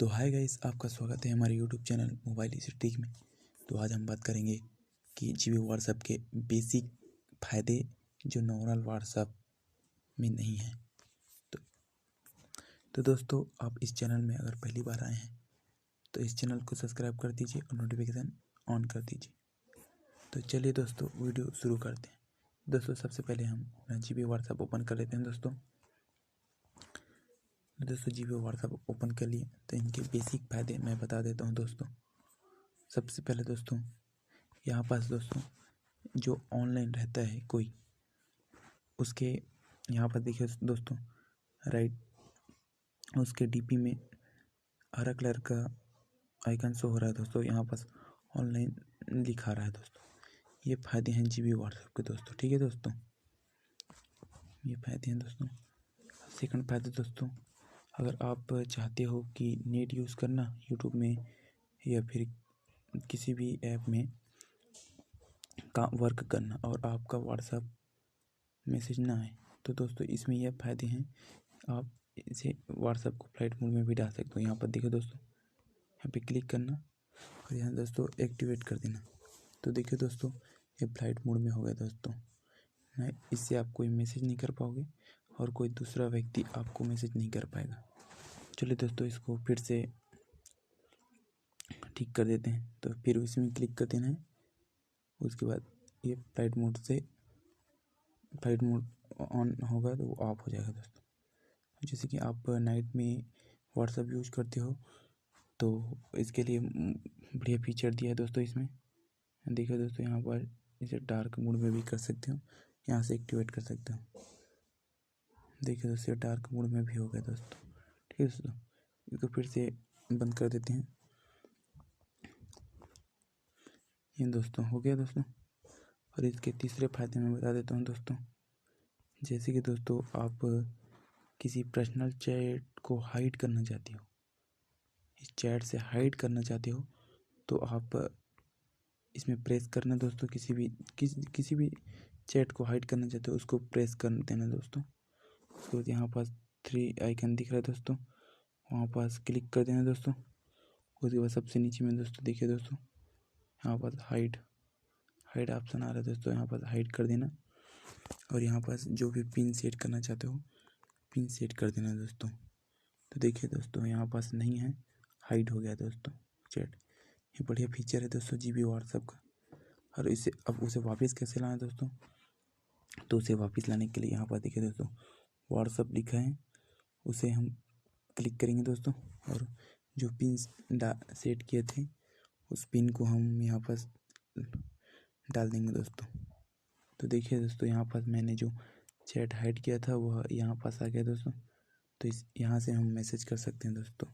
तो hi guys, आपका स्वागत है हमारे यूट्यूब चैनल मोबाइल इसी टेक में। तो आज हम बात करेंगे कि जीबी व्हाट्सएप के बेसिक फ़ायदे जो नॉर्मल व्हाट्सएप में नहीं है। तो दोस्तों, आप इस चैनल में अगर पहली बार आए हैं तो इस चैनल को सब्सक्राइब कर दीजिए और नोटिफिकेशन ऑन कर दीजिए। तो चलिए दोस्तों, वीडियो शुरू करते हैं। दोस्तों, सबसे पहले हम अपना जीबी व्हाट्सएप ओपन कर लेते हैं। दोस्तों जीबी व्हाट्सएप ओपन कर लिए तो इनके बेसिक फ़ायदे मैं बता देता हूँ। दोस्तों सबसे पहले दोस्तों, यहाँ पास दोस्तों जो ऑनलाइन रहता है कोई, उसके यहाँ पर देखिए दोस्तों, राइट उसके डीपी में हरा कलर का आइकन शो हो रहा है। दोस्तों यहाँ पास ऑनलाइन लिखा रहा है। दोस्तों ये फ़ायदे हैं जीबी व्हाट्सएप के। दोस्तों ठीक है दोस्तों, ये फ़ायदे हैं। दोस्तों सेकंड फ़ायदा दोस्तों, अगर आप चाहते हो कि नेट यूज़ करना यूट्यूब में या फिर किसी भी ऐप में का वर्क करना और आपका व्हाट्सएप मैसेज ना आए, तो दोस्तों इसमें यह फ़ायदे हैं। आप इसे व्हाट्सएप को फ्लाइट मोड में भी डाल सकते हो। यहाँ पर देखिए दोस्तों, यहाँ पे क्लिक करना और यहाँ दोस्तों एक्टिवेट कर देना। तो देखिए दोस्तों, ये फ्लाइट मोड में हो गया। दोस्तों इससे आप कोई मैसेज नहीं कर पाओगे और कोई दूसरा व्यक्ति आपको मैसेज नहीं कर पाएगा। चलिए दोस्तों, इसको फिर से ठीक कर देते हैं। तो फिर इसमें क्लिक कर देना है। उसके बाद ये फ्लाइट मोड ऑन होगा तो वो ऑफ हो जाएगा। दोस्तों जैसे कि आप नाइट में व्हाट्सएप यूज़ करते हो तो इसके लिए बढ़िया फीचर दिया है दोस्तों। इसमें देखिए दोस्तों, यहाँ पर इसे डार्क मोड में भी कर सकते हो, यहाँ से एक्टिवेट कर सकते हो। देखिए दोस्तों, डार्क मोड में भी हो गया। दोस्तों ठीक है दोस्तों, इसको फिर से बंद कर देते हैं। ये दोस्तों हो गया दोस्तों। और इसके तीसरे फ़ायदे मैं बता देता हूँ दोस्तों। जैसे कि दोस्तों, आप किसी पर्सनल चैट को हाइड करना चाहते हो, इस चैट से हाइड करना चाहते हो, तो आप इसमें प्रेस करना दोस्तों। किसी भी चैट को हाइड करना चाहते हो उसको प्रेस कर देना दोस्तों। उसके बाद यहाँ पास 3 आइकन दिख रहा है दोस्तों, वहाँ पास क्लिक कर देना दोस्तों। उसके बाद सबसे नीचे में दोस्तों देखिए दोस्तों, यहाँ पास हाइड ऑप्शन आ रहा है दोस्तों, यहाँ पास हाइड कर देना। और यहाँ पास जो भी पिन सेट करना चाहते हो पिन सेट कर देना दोस्तों। तो देखिए दोस्तों, यहाँ पास नहीं है, हाइड हो गया दोस्तों चैट। ये बढ़िया फीचर है दोस्तों जीबी व्हाट्सएप का। और इसे अब उसे वापस कैसे लाना है दोस्तों, तो उसे वापस लाने के लिए यहाँ पर देखिए दोस्तों, व्हाट्सएप लिखा है, उसे हम क्लिक करेंगे दोस्तों। और जो पिन सेट किए थे उस पिन को हम यहाँ पर डाल देंगे दोस्तों। तो देखिए दोस्तों, यहाँ पर मैंने जो चैट हाइड किया था वह यहाँ पास आ गया दोस्तों। तो यहाँ से हम मैसेज कर सकते हैं दोस्तों।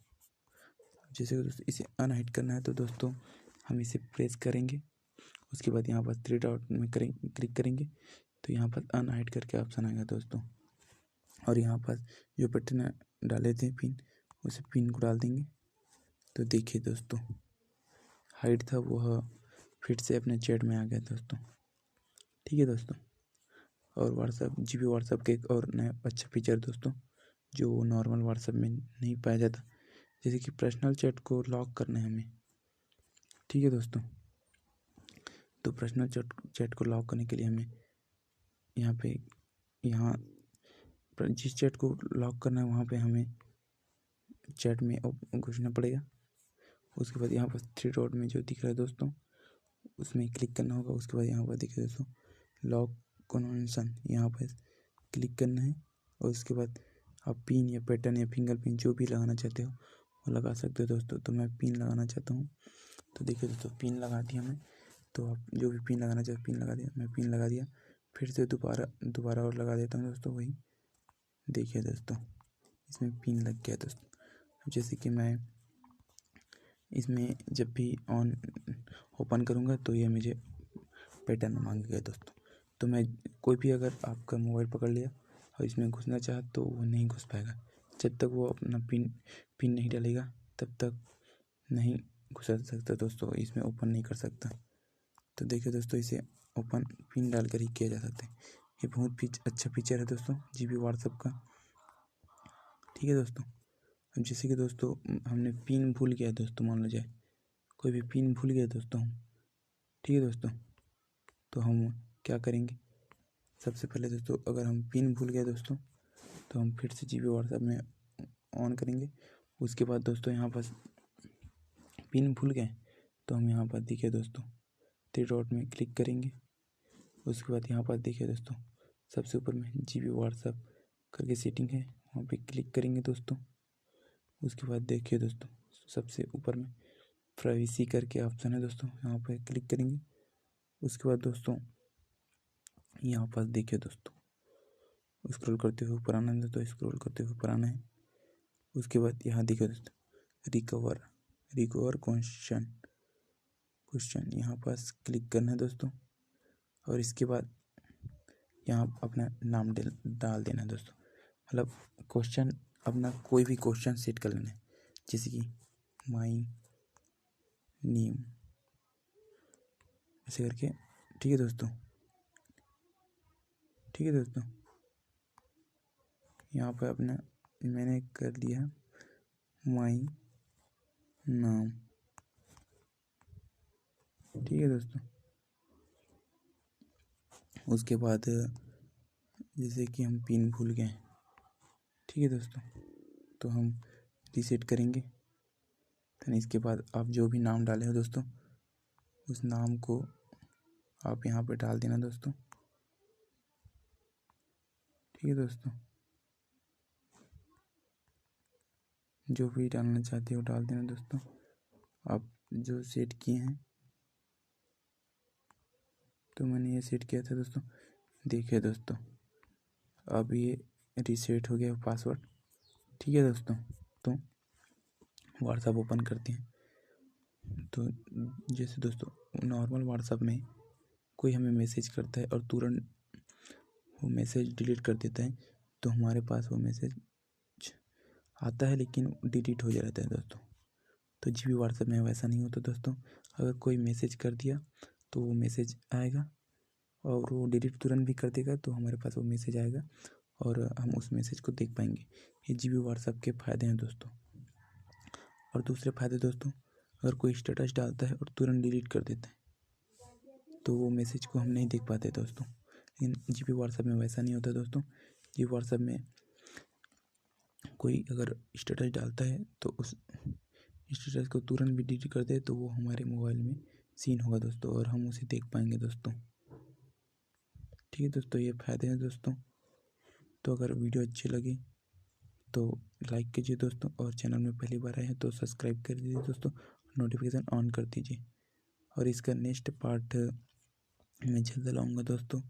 जैसे दोस्तों इसे अनहाइड करना है तो दोस्तों हम इसे प्रेस करेंगे। उसके बाद यहाँ पर 3 डॉट में क्लिक करेंगे तो यहाँ पर अनहाइड करके ऑप्शन आएगा दोस्तों। और यहाँ पर जो बटन डाले थे पिन, उसे पिन को डाल देंगे। तो देखिए दोस्तों, हाइड था वह फिर से अपने चैट में आ गया दोस्तों। ठीक है दोस्तों, और जीबी व्हाट्सएप के एक और नया अच्छा फीचर दोस्तों, जो नॉर्मल व्हाट्सएप में नहीं पाया जाता, जैसे कि पर्सनल चैट को लॉक करना है हमें। ठीक है दोस्तों, तो पर्सनल चैट को लॉक करने के लिए हमें यहाँ जिस चैट को लॉक करना है वहाँ पे हमें चैट में घुसना पड़ेगा। उसके बाद यहाँ पर 3 डॉट में जो दिख रहा है दोस्तों, उसमें क्लिक करना होगा। उसके बाद यहाँ पर देखिए दोस्तों, लॉक कन्वेंशन, यहाँ पर क्लिक करना है। और उसके बाद आप पिन या पैटर्न या फिंगर प्रिंट जो भी लगाना चाहते हो वो लगा सकते हो दोस्तों। तो मैं पिन लगाना चाहता हूँ, तो देखिए दोस्तों पिन लगा दिया मैं। तो आप जो भी पिन लगाना चाहते पिन लगा दिया, मैं पिन लगा दिया। फिर से दोबारा और लगा देता हूँ दोस्तों वही। देखिए दोस्तों, इसमें पिन लग गया दोस्तों। अब जैसे कि मैं इसमें जब भी ओपन करूँगा तो ये मुझे पैटर्न मांगेगा दोस्तों। तो मैं कोई भी अगर आपका मोबाइल पकड़ लिया और इसमें घुसना चाहा तो वो नहीं घुस पाएगा। जब तक वो अपना पिन नहीं डालेगा तब तक नहीं घुस सकता दोस्तों, इसमें ओपन नहीं कर सकता। तो देखिए दोस्तों, इसे ओपन पिन डाल कर ही किया जा सकता है। ये बहुत अच्छा फीचर है दोस्तों जीबी व्हाट्सएप का। ठीक है दोस्तों, अब जैसे कि दोस्तों हमने पिन भूल गया दोस्तों, मान लो जाए कोई भी पिन भूल गया दोस्तों हम, ठीक है दोस्तों, तो हम क्या करेंगे, सबसे पहले दोस्तों अगर हम पिन भूल गए दोस्तों तो हम फिर से जीबी व्हाट्सएप में ऑन करेंगे। उसके बाद दोस्तों यहाँ पर पिन भूल गए तो हम यहाँ पर देखिए दोस्तों 3 डॉट में क्लिक करेंगे। उसके बाद यहाँ पर देखिए दोस्तों सबसे ऊपर में जीबी व्हाट्सएप करके सेटिंग है, वहाँ पे क्लिक करेंगे दोस्तों। उसके बाद देखिए दोस्तों सबसे ऊपर में प्राइवेसी करके ऑप्शन है दोस्तों, यहाँ पर क्लिक करेंगे। उसके बाद दोस्तों यहाँ पर देखिए दोस्तों स्क्रॉल करते हुए ऊपर आना है दोस्तों, स्क्रॉल करते हुए ऊपर आना है। उसके बाद यहाँ देखिए दोस्तों रिकवर क्वेश्चन यहाँ पास क्लिक करना है दोस्तों। और इसके बाद यहाँ अपना नाम डाल देना है दोस्तों, मतलब क्वेश्चन अपना कोई भी क्वेश्चन सेट कर लेना है, जैसे कि माई नेम ऐसे करके, ठीक है दोस्तों, ठीक है दोस्तों। यहाँ पर अपना मैंने कर लिया माई नाम, ठीक है दोस्तों। उसके बाद जैसे कि हम पिन भूल गए, ठीक है दोस्तों, तो हम रीसेट करेंगे। फिर इसके बाद आप जो भी नाम डाले हो दोस्तों उस नाम को आप यहाँ पे डाल देना दोस्तों, ठीक है दोस्तों। जो भी डालना चाहते हो डाल देना दोस्तों, आप जो सेट किए हैं। तो मैंने ये सेट किया था दोस्तों, देखिए दोस्तों अब ये रीसेट हो गया पासवर्ड, ठीक है दोस्तों। तो व्हाट्सएप ओपन करते हैं। तो जैसे दोस्तों नॉर्मल व्हाट्सएप में कोई हमें मैसेज करता है और तुरंत वो मैसेज डिलीट कर देता है, तो हमारे पास वो मैसेज आता है लेकिन डिलीट हो जाता है दोस्तों। तो जीबी व्हाट्सएप में वैसा नहीं होता दोस्तों, अगर कोई मैसेज कर दिया तो वो मैसेज आएगा और वो डिलीट तुरंत भी कर देगा तो हमारे पास वो मैसेज आएगा और हम उस मैसेज को देख पाएंगे। ये जीबी व्हाट्सएप के फ़ायदे हैं दोस्तों। और दूसरे फ़ायदे दोस्तों, अगर कोई स्टेटस डालता है और तुरंत डिलीट कर देता है तो वो मैसेज को हम नहीं देख पाते दोस्तों, लेकिन जीबी व्हाट्सएप में वैसा नहीं होता दोस्तों। जीबी व्हाट्सएप में कोई अगर स्टेटस डालता है तो उस स्टेटस को तुरंत भी डिलीट कर दे तो वो हमारे मोबाइल में सीन होगा दोस्तों और हम उसे देख पाएंगे दोस्तों, ठीक है दोस्तों। ये फ़ायदे हैं दोस्तों। तो अगर वीडियो अच्छी लगी तो लाइक कीजिए दोस्तों, और चैनल में पहली बार आए हैं तो सब्सक्राइब कर दीजिए दोस्तों, नोटिफिकेशन ऑन कर दीजिए। और इसका नेक्स्ट पार्ट मैं जल्द लाऊंगा दोस्तों,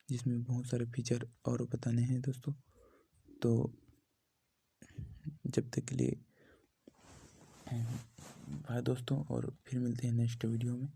जिसमें बहुत सारे फीचर और बताने हैं दोस्तों। तो जब तक के लिए बाय दोस्तों, और फिर मिलते हैं नेक्स्ट वीडियो में।